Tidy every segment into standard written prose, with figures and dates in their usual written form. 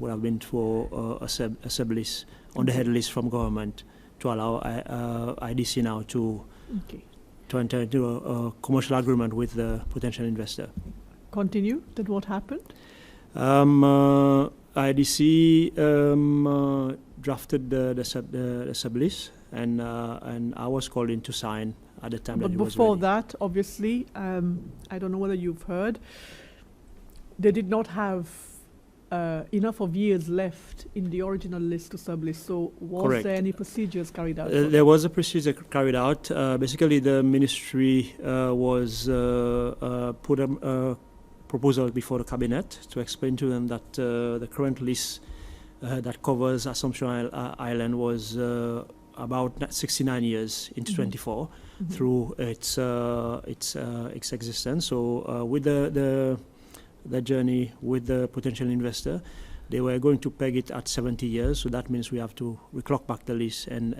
would have been for a sub-lease on the head list from government to allow IDC now to enter into a commercial agreement with the potential investor. Continue. Then what happened? IDC drafted the sub-lease, and I was called in to sign at the time. But that it was before ready. that, obviously, I don't know whether you've heard, they did not have enough of years left in the original list to sublease. So was Correct. there any procedures carried out? There was a procedure carried out. Basically, the ministry was put a proposal before the cabinet to explain to them that the current list that covers Assomption Island was about 69 years into 24 through its existence. So with the journey with the potential investor, they were going to peg it at 70 years. So that means we have to reclock back the lease and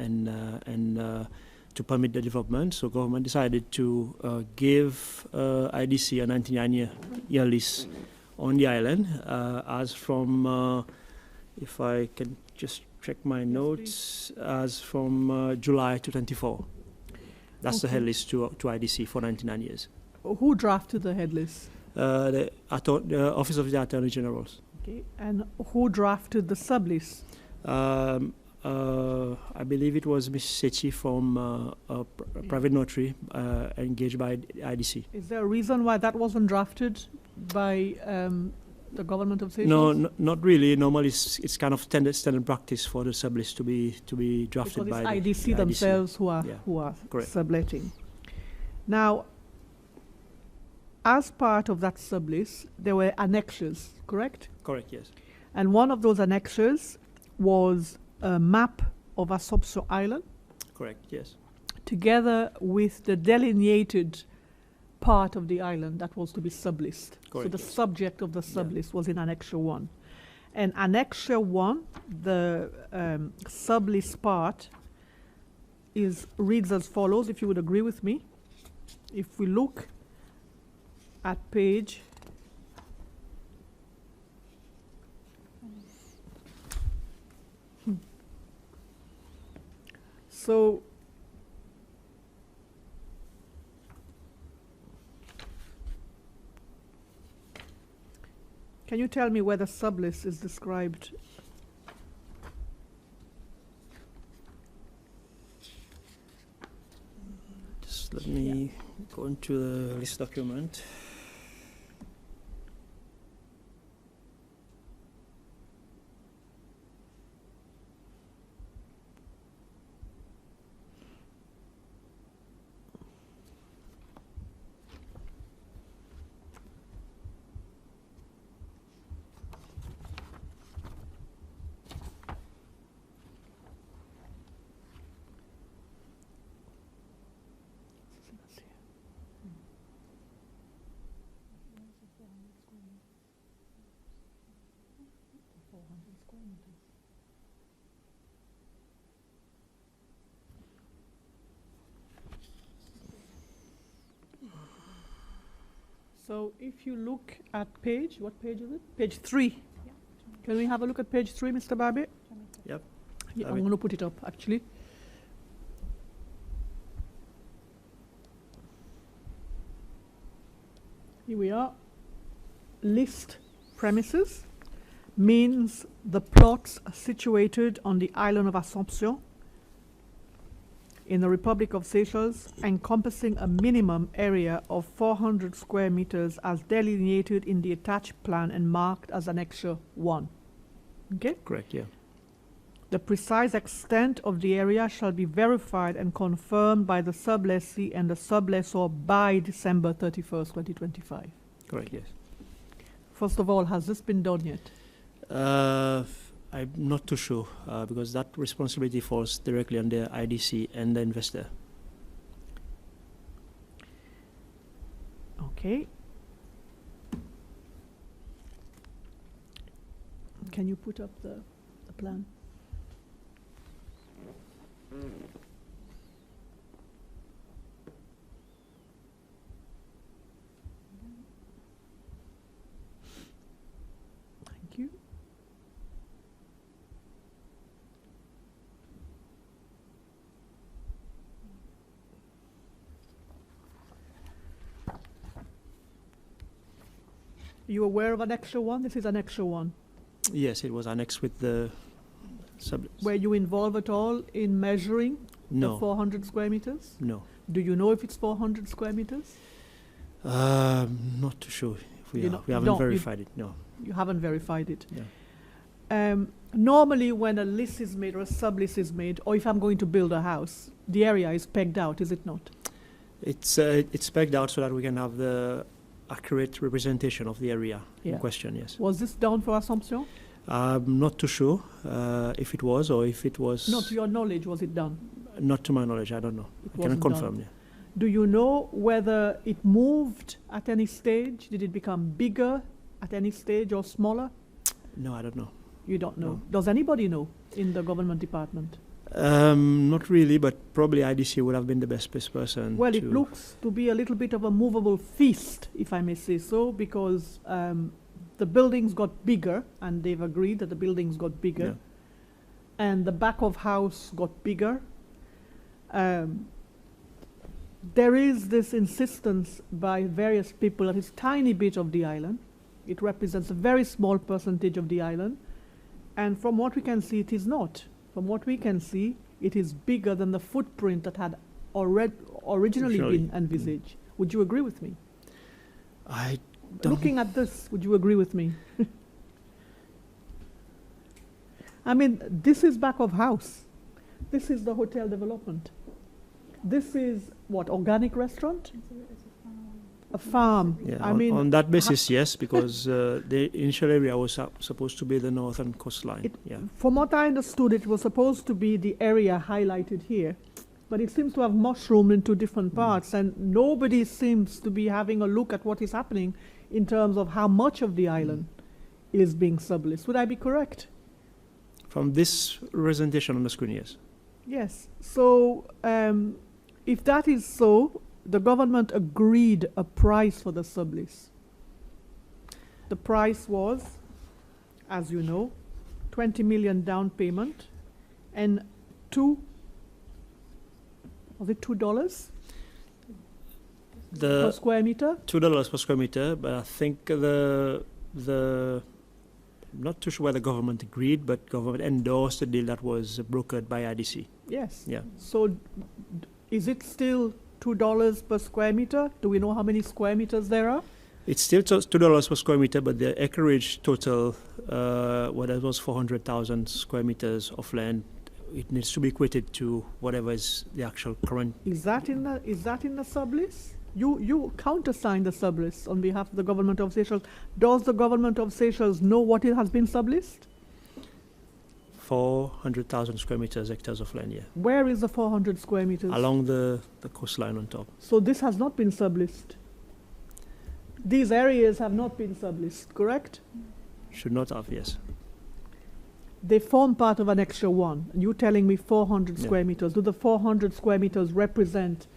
to permit the development. So government decided to give IDC a 99-year lease on the island as from, if I can just check my notes, as from July to 24. That's the head list to IDC for 99 years. Who drafted the head list? The Office of the Attorney General. Okay, and who drafted the sublease? I believe it was Ms. Sechi from a private notary engaged by IDC. Is there a reason why that wasn't drafted by the government of Seychelles? No, not really. Normally, it's kind of standard practice for the sublease to be drafted because by it's the IDC themselves who are correct. subletting. Now, as part of that sublease, there were annexures, correct? Correct, yes. And one of those annexures was a map of Assomption Island, Correct, yes. together with the delineated part of the island that was to be subleased. So Correct, the yes. subject of the sublease was in Annexure 1. And Annexure 1, the sublease part, reads as follows, if you would agree with me. If we look at page So can you tell me where the sublease is described? Just let me go into the list document. So if you look at page, what page is it? Page 3. Can we have a look at page 3, Mr. Barbie? Yep. Yeah, I'm going to put it up, actually. Here we are. List premises means the plots situated on the island of Assomption in the Republic of Seychelles, encompassing a minimum area of 400 square meters as delineated in the attached plan and marked as Annexure 1. Okay? Correct, yeah. The precise extent of the area shall be verified and confirmed by the sublessee and the sublessor by December 31st, 2025. Correct, yes. First of all, has this been done yet? I'm not too sure because that responsibility falls directly on the IDC and the investor. Okay. Can you put up the plan? Thank you. You aware of Annexure 1? This is Annexure 1. Yes, it was annexed with the sub-lease. Were you involved at all in measuring the No, 400 square meters? no. Do you know if it's 400 square meters? Not too sure if we You are. know- We you haven't don't- you- verified it, no. You haven't verified it. Yeah. Normally, when a lease is made or a sublease is made, or if I'm going to build a house, the area is pegged out, is it not? It's pegged out so that we can have the accurate representation of the area Yeah. in question, yes. Was this done for Assomption? I'm not too sure if it was or if it was. Not to your knowledge, was it done? Not to my knowledge, I don't know. It I cannot wasn't confirm, done. yeah. Do you know whether it moved at any stage? Did it become bigger at any stage or smaller? No, I don't know. You don't know. No. Does anybody know in the government department? Not really, but probably IDC would have been the best person. Well, to it looks to be a little bit of a movable feast, if I may say so, because the buildings got bigger, and they've agreed that the buildings got bigger, and the back of house got bigger. There is this insistence by various people that it's tiny bit of the island. It represents a very small percentage of the island, and from what we can see, it is not. From what we can see, it is bigger than the footprint that had originally been envisaged. Would you agree with me? I don't. Looking at this, would you agree with me? I mean, this is back of house. This is the hotel development. This is what, organic restaurant? A farm. Yeah, I mean, on that basis, yes, because the initial area was supposed to be the northern coastline. Yeah. from what I understood, it was supposed to be the area highlighted here, but it seems to have mushroomed into different parts, and nobody seems to be having a look at what is happening in terms of how much of the island is being subleased. Would I be correct? From this presentation on the screen, yes. Yes. So, if that is so, the government agreed a price for the sublease. The price was, as you know, 20 million down payment and was it $2 per square meter? $2 per square meter, but I think the I'm not too sure whether the government agreed, but government endorsed the deal that was brokered by IDC. Yes. Yeah. So, is it still $2 per square meter? Do we know how many square meters there are? It's still $2 per square meter, but the acreage total, well, that was 400,000 square meters of land. It needs to be equated to whatever is the actual current. Is that in the sublease? You countersigned the sublease on behalf of the government of Seychelles. Does the government of Seychelles know what it has been subleased? 400,000 square meters, hectares of land, yeah. Where is the 400 square meters? Along the coastline on top. So this has not been subleased. These areas have not been subleased, correct? Should not have, yes. They form part of Annexure 1. And you're telling me 400 Yeah. square meters. Do the 400 square meters represent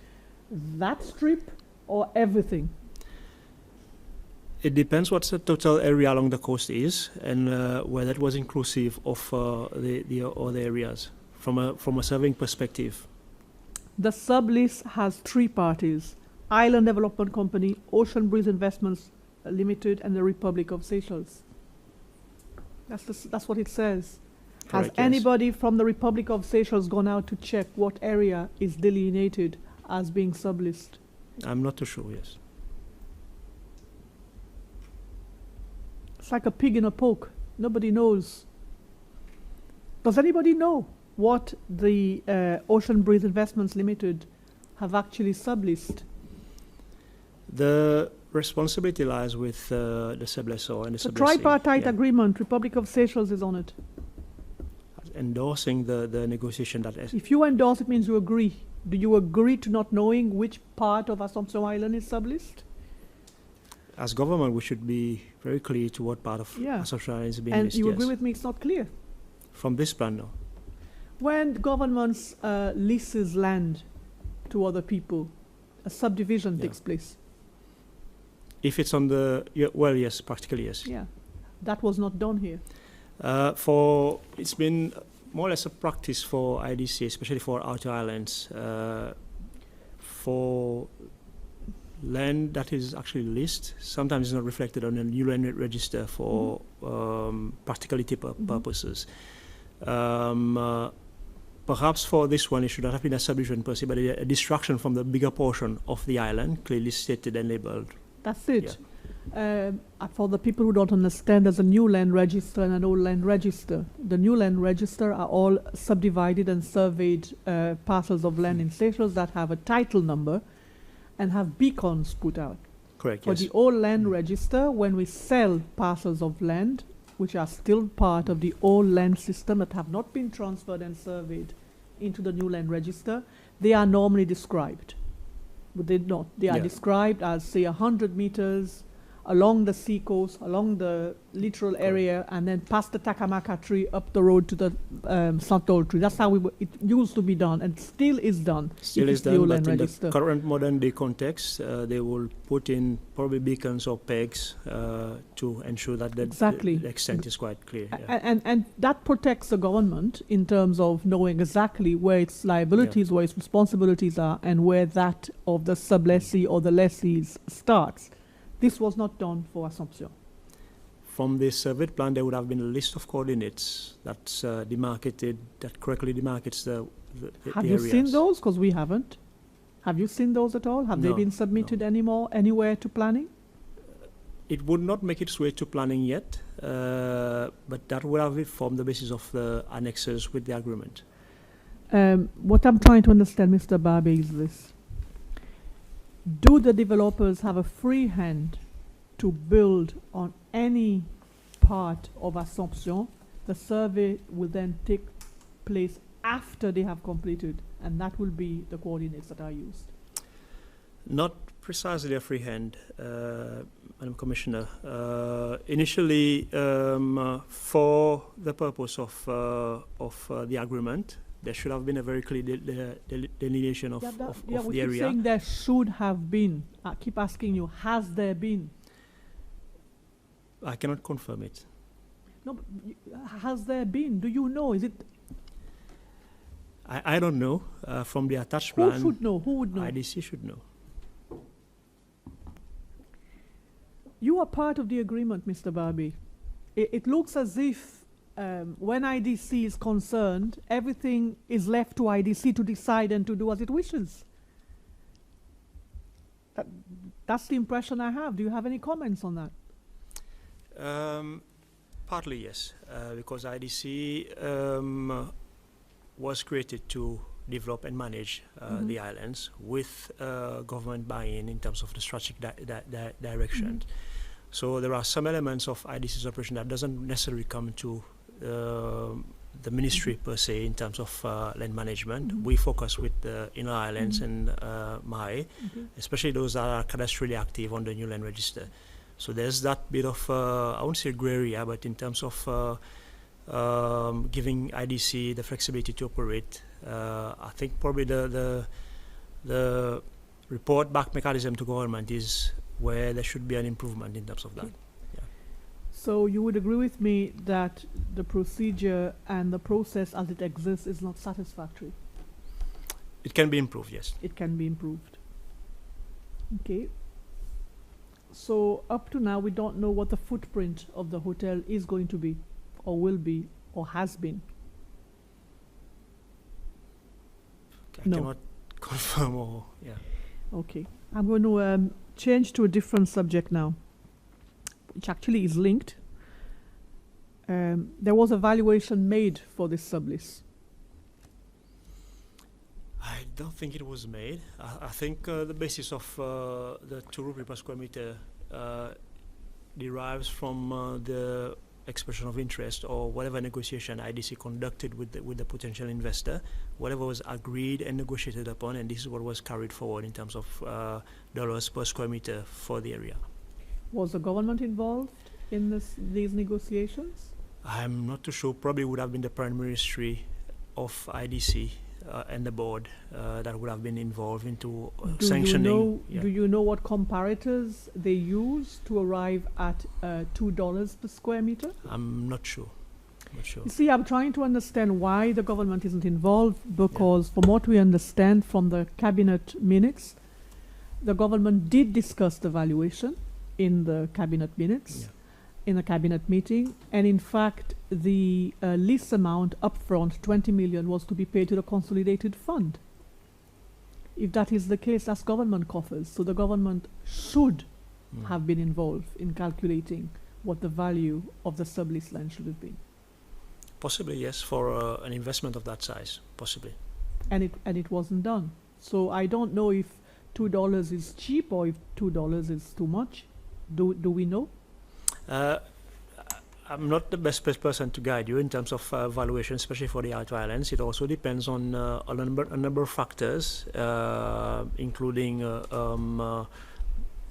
that strip or everything? It depends what the total area along the coast is and whether it was inclusive of the other areas from a surveying perspective. The sublease has three parties: Island Development Company, Ocean Breeze Investments Limited, and the Republic of Seychelles. That's what it says. Correct, Has yes. anybody from the Republic of Seychelles gone out to check what area is delineated as being subleased? I'm not too sure, yes. It's like a pig in a poke. Nobody knows. Does anybody know what the Ocean Breeze Investments Limited have actually subleased? The responsibility lies with the sublessor and the The sublessee. tripartite Yeah. agreement, Republic of Seychelles is on it. Endorsing the negotiation that is. If you endorse, it means you agree. Do you agree to not knowing which part of Assomption Island is subleased? As government, we should be very clear to what part of Yeah. Assomption is being And missed, you yes. agree with me, it's not clear. From this plan, no. When governments leases land to other people, a subdivision Yeah. takes place. If it's on the, yeah, well, yes, practically, yes. Yeah, that was not done here. It's been more or less a practice for IDC, especially for outer islands, for land that is actually leased sometimes is not reflected on the new land register for practicality purposes. Perhaps for this one, it should not have been a subdivision per se, but a distraction from the bigger portion of the island, clearly stated and labeled. That's it. For the people who don't understand, there's a new land register and an old land register. The new land register are all subdivided and surveyed parcels of land in Seychelles that have a title number and have beacons put out. Correct, For yes. the old land register, when we sell parcels of land, which are still part of the old land system that have not been transferred and surveyed into the new land register, they are normally described. But they're not. They are described as, say, 100 meters along the sea coast, along the littoral area, and then past the Takamaka tree up the road to the Santol tree. That's how it used to be done, and still is done. Still is done, but in the current modern day context, they will put in probably beacons or pegs to ensure that the extent is quite clear. And that protects the government in terms of knowing exactly where its liabilities, where its responsibilities are, and where that of the sub-lessee or the lessees starts. This was not done for Assomption. From the surveyed plan, there would have been a list of coordinates that's demarcated, that correctly demarcates the Have you areas. seen those? Because we haven't. Have you seen those at all? Have they No, been submitted anywhere to planning? It would not make its way to planning yet, but that would have formed the basis of the annexes with the agreement. What I'm trying to understand, Mr. Barbe, is this. Do the developers have a free hand to build on any part of Assomption? The survey will then take place after they have completed, and that will be the coordinates that are used. Not precisely a free hand, Madam Commissioner. Initially, for the purpose of the agreement, there should have been a very clear delineation of we the keep area. saying there should have been. I keep asking you, has there been? I cannot confirm it. No, but has there been? Do you know? Is it? I don't know. From the attached Who plan, should know? Who would know? IDC should know. You are part of the agreement, Mr. Barbie. It looks as if when IDC is concerned, everything is left to IDC to decide and to do as it wishes. That's the impression I have. Do you have any comments on that? Partly, yes, because IDC was created to develop and manage the islands with government buy-in in terms of the strategic direction. So there are some elements of IDC's operation that doesn't necessarily come to the ministry per se in terms of land management. We focus with the inner islands and Mahé, especially those that are cadastrally active on the new land register. So there's that bit of, I won't say gray area, but in terms of giving IDC the flexibility to operate, I think probably the report back mechanism to government is where there should be an improvement in terms of that. So you would agree with me that the procedure and the process as it exists is not satisfactory? It can be improved, yes. It can be improved. Okay. So up to now, we don't know what the footprint of the hotel is going to be, or will be, or has been. I cannot confirm or, Okay. I'm going to change to a different subject now, which actually is linked. There was a valuation made for this sublease. I don't think it was made. I think the basis of the 2 rupees per square meter derives from the expression of interest or whatever negotiation IDC conducted with the potential investor, whatever was agreed and negotiated upon, and this is what was carried forward in terms of dollars per square meter for the area. Was the government involved in these negotiations? I'm not too sure. Probably would have been the Prime Ministry of IDC and the board that would have been involved into sanctioning. Do you know what comparators they use to arrive at $2 per square meter? I'm not sure. You see, I'm trying to understand why the government isn't involved, because from what we understand from the cabinet minutes, the government did discuss the valuation in the cabinet minutes, in a cabinet meeting, and in fact, the lease amount upfront, 20 million, was to be paid to the consolidated fund. If that is the case, that's government coffers. So the government should have been involved in calculating what the value of the sublease land should have been. Possibly, yes, for an investment of that size, possibly. And it wasn't done. So I don't know if $2 is cheap or if $2 is too much. Do we know? I'm not the best person to guide you in terms of valuation, especially for the outer islands. It also depends on a number of factors, including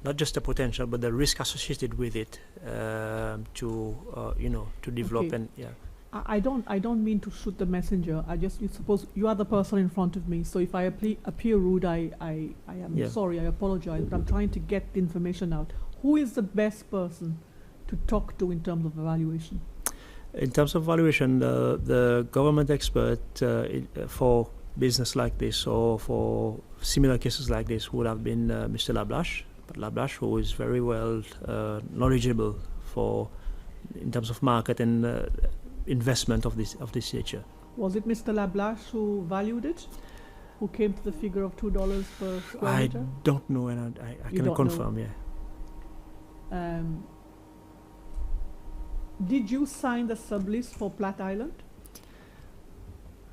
not just the potential, but the risk associated with it to develop. Okay. And I don't mean to shoot the messenger. I just suppose you are the person in front of me. So if I appear rude, I am sorry. I apologize. But I'm trying to get the information out. Who is the best person to talk to in terms of evaluation? In terms of valuation, the government expert for business like this or for similar cases like this would have been Mr. Lablache. But Lablache, who is very well knowledgeable in terms of market and investment of this nature. Was it Mr. Lablache who valued it? Who came to the figure of $2 per square meter? I don't know, and I cannot confirm. Know. Did you sign the sublease for Platte Island?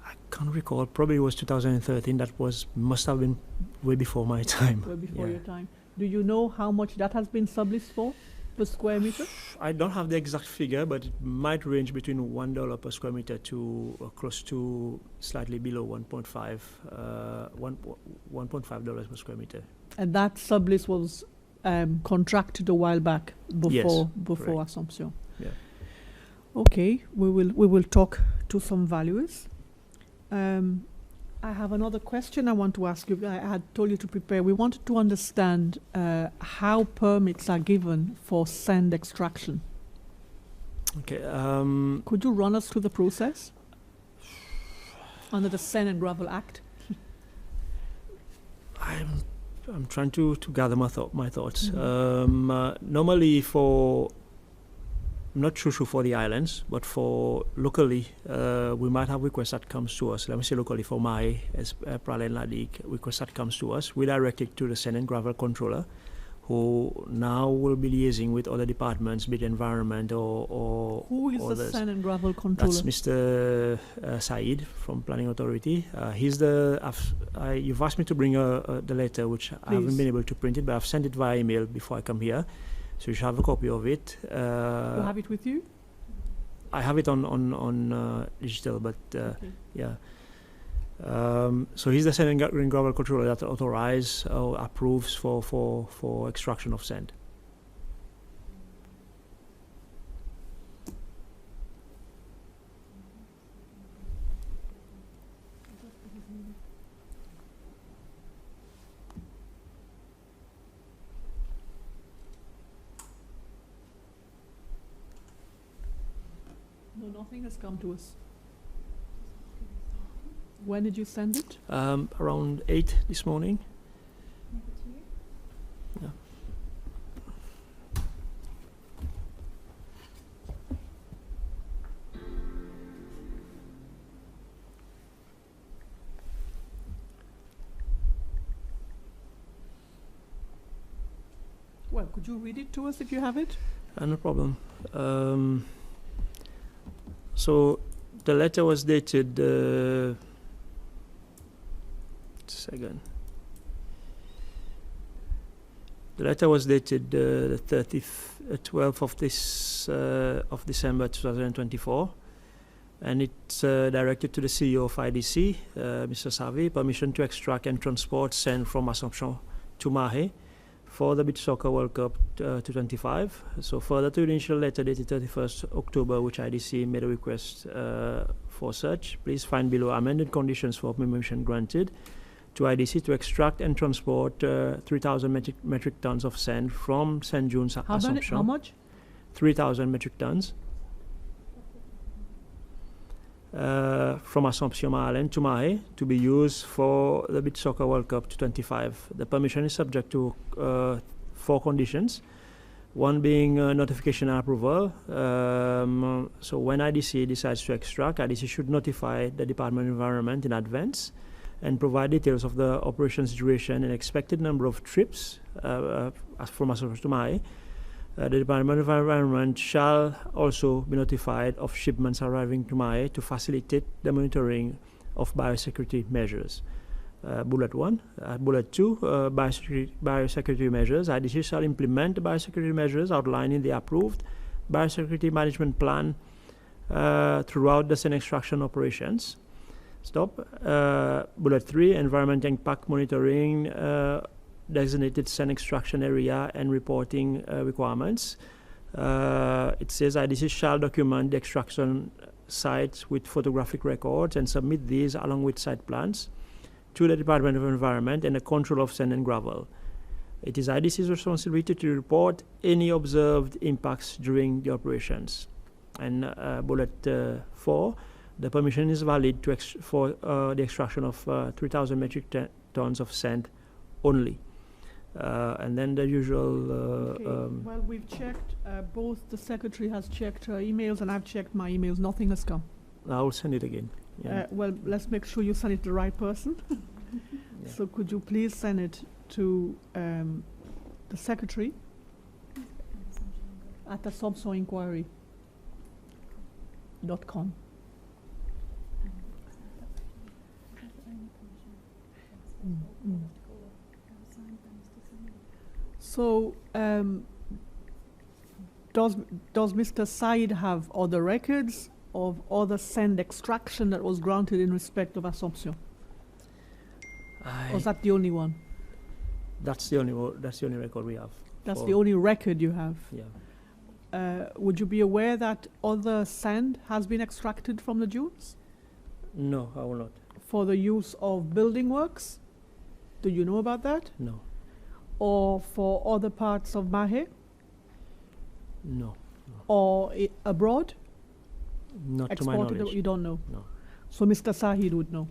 I can't recall. Probably it was 2013. That must have been way before my time. Way before your time. Do you know how much that has been subleased for per square meter? I don't have the exact figure, but it might range between $1 per square meter to close to slightly below $1.5 per square meter. And that sublease was contracted a while back before correct. Assomption. Yeah. Okay, we will talk to some valuers. I have another question I want to ask you. I had told you to prepare. We wanted to understand how permits are given for sand extraction. Okay. Could you run us through the process under the Sand and Gravel Act? I'm trying to gather my thoughts. Mm-hmm. Normally I'm not sure for the islands, but for locally, we might have requests that comes to us. Let me say locally for Mai, as Pralle and Ladik, requests that comes to us. We direct it to the Sand and Gravel Controller, who now will be liaising with other departments, be it environment or who is others. The Sand and Gravel Controller? That's Mr. Said from Planning Authority. He's you've asked me to bring the letter, which I haven't been able to print it, but I've sent it via email before I come here. So you should have a copy of it. You have it with you? I have it on digital, but okay. Yeah. So he's the Sand and Gravel Controller that authorizes or approves for extraction of sand. No, nothing has come to us. When did you send it? Around 8 this morning. Yeah. Well, could you read it to us if you have it? No problem. So the letter was dated. Second. The letter was dated the 12th of December 2024, and it's directed to the CEO of IDC, Mr. Savi, permission to extract and transport sand from Assomption to Mahé for the Beach Soccer World Cup 2025. So further to the initial letter dated 31st October, which IDC made a request for such, please find below amended conditions for permission granted to IDC to extract and transport 3,000 metric tons of sand from St. June's Assomption. How much? 3,000 metric tons. from Assomption Island to Mahe to be used for the Beach Soccer World Cup 2025. The permission is subject to 4 conditions. One being notification and approval. So when IDC decides to extract, IDC should notify the Department of Environment in advance and provide details of the operation's duration and expected number of trips from Assomption to Mahe. The Department of Environment shall also be notified of shipments arriving to Mahe to facilitate the monitoring of biosecurity measures. Bullet 1. Bullet 2, biosecurity measures. IDC shall implement the biosecurity measures outlined in the approved biosecurity management plan throughout the sand extraction operations. Stop. Bullet 3, environment impact monitoring, designated sand extraction area and reporting requirements. It says IDC shall document the extraction sites with photographic records and submit these along with site plans to the Department of Environment and the control of sand and gravel. It is IDC's responsibility to report any observed impacts during the operations. And bullet 4, the permission is valid for the extraction of 3,000 metric tons of sand only. And then the usual... well, we've checked, both the secretary has checked her emails and I've checked my emails. Nothing has come. I'll send it again. Yeah. Well, let's make sure you send it to the right person. Yeah. So could you please send it to the secretary at assomptioninquiry.com. So does Mr. Said have other records of other sand extraction that was granted in respect of Assomption? Or is that the only one? That's the only record we have. That's the only record you have? Yeah. Would you be aware that other sand has been extracted from the dunes? No, I will not. For the use of building works? Do you know about that? No. Or for other parts of Mahe? No. Or abroad? Not Exported, to my knowledge. You don't know? No. So Mr. Sahid would know?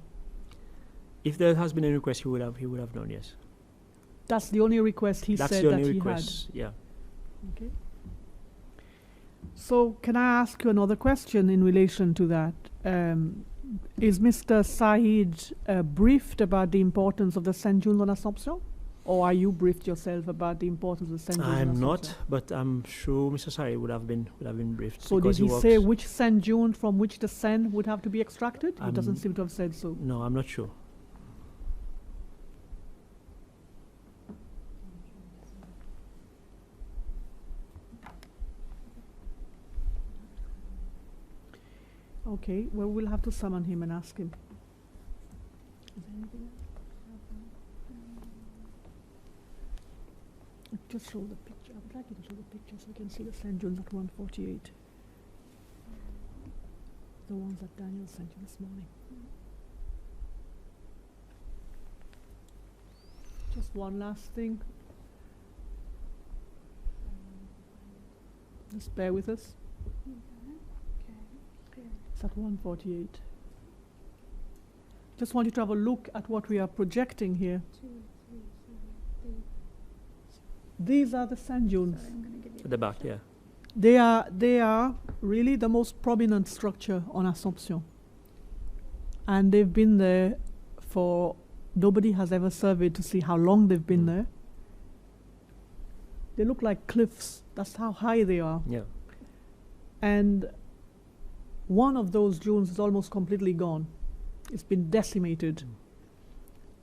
If there has been any request, he would have known, yes. That's the only request he said that he had? That's the only request, yeah. Okay. So can I ask you another question in relation to that? Is Mr. Sahid briefed about the importance of the sand dunes on Assomption? Or are you briefed yourself about the importance of the sand dunes on I'm Assomption? not, but I'm sure Mr. Sahid would have been briefed. So did he say which sand dune from which the sand would have to be extracted? He doesn't seem to have said so. No, I'm not sure. Okay, well, we'll have to summon him and ask him. Is there anything else? Just show the picture. I would like you to show the picture so we can see the sand dunes at 148. The ones that Daniel sent you this morning. Just one last thing. Just bear with us. It's at 148. Just want you to have a look at what we are projecting here. These are the sand dunes. At the back, yeah. They are really the most prominent structure on Assomption. And they've been there for, nobody has ever surveyed to see how long they've been there. They look like cliffs. That's how high they are. Yeah. And one of those dunes is almost completely gone. It's been decimated.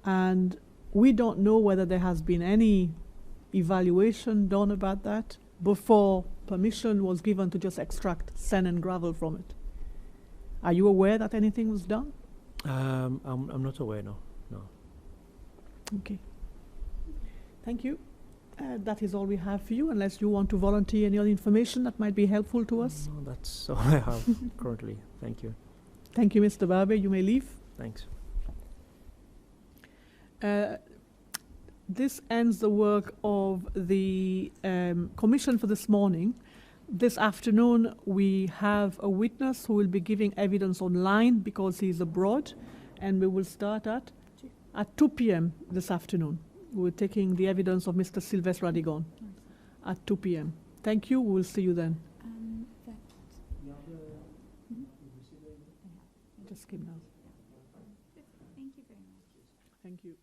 And we don't know whether there has been any evaluation done about that before permission was given to just extract sand and gravel from it. Are you aware that anything was done? I'm not aware, no. Okay. Thank you. That is all we have for you, unless you want to volunteer any other information that might be helpful to us. No, that's all I have currently. Thank you. Thank you, Mr. Barber. You may leave. Thanks. This ends the work of the commission for this morning. This afternoon, we have a witness who will be giving evidence online because he is abroad, and we will start at 2 p.m. this afternoon. We're taking the evidence of Mr. Sylvestre Radigon at 2 p.m. Thank you. We'll see you then. Just skip now. Thank you very much. Thank you.